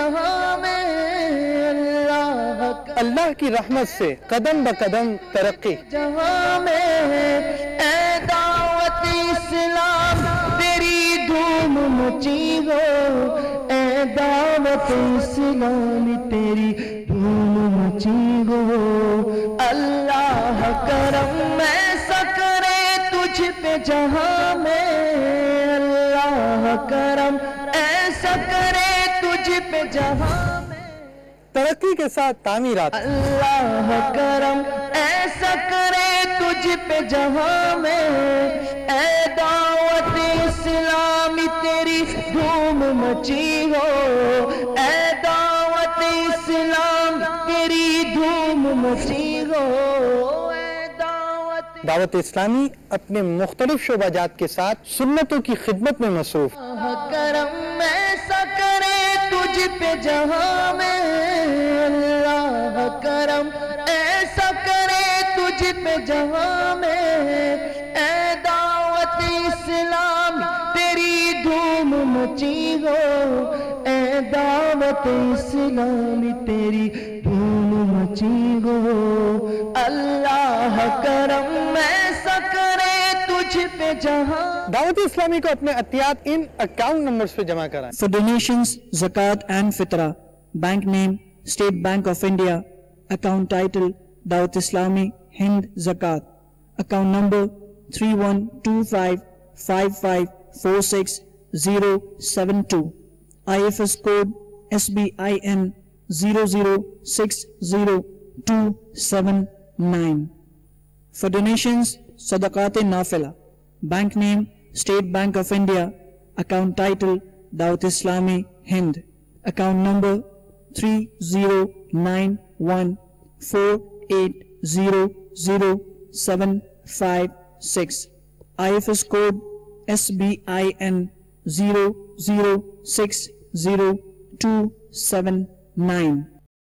جہاں میں اللہ کی رحمت سے قدم بقدم ترقی، جہاں میں اے دعوت اسلام تیری دھوم مچی ہو، اے دعوت اسلام تیری دھوم مچی ہو، اللہ کرم ایسا کرے تجھ پہ جہاں میں، اللہ کرم ایسا کرے تجھ پہ جہاں میں، ترقی کے ساتھ تعمیرات، اللہ کرم ایسا کرے تجھ پہ جہاں میں، اے دعوت اسلامی تیری دھوم مچی ہو، اے دعوت اسلام تیری دھوم مچی ہو، اے دعوت اسلامی اپنے مختلف شعبہ جات کے ساتھ سنتوں کی خدمت میں مصروف۔ کرم ایسا کرے تجھ پہ جہاں میں، اللہ کرم ایسا کرے تجھ پہ جہاں میں، اے دعوت اسلام تیری دھوم مچی ہو، اے دعوت اسلام تیری دھوم مچی ہو، اللہ کرم ایسا کرے تجھ پہ جہاں۔ دعوت اسلامی کو اپنے عطیات ان اکاؤنٹ نمبرز پہ جمع کرائیں۔ For donations, zakat and fitra, bank name State Bank of India, account title Dawat Islami Hind Zakat, account number 312555460072, IFS code SBIN 0060279. For donations, sadaqat-e-nafila, bank name State Bank of India, account title Dawat Islami Hind, account number 309148000756, IFS code SBIN 0060279.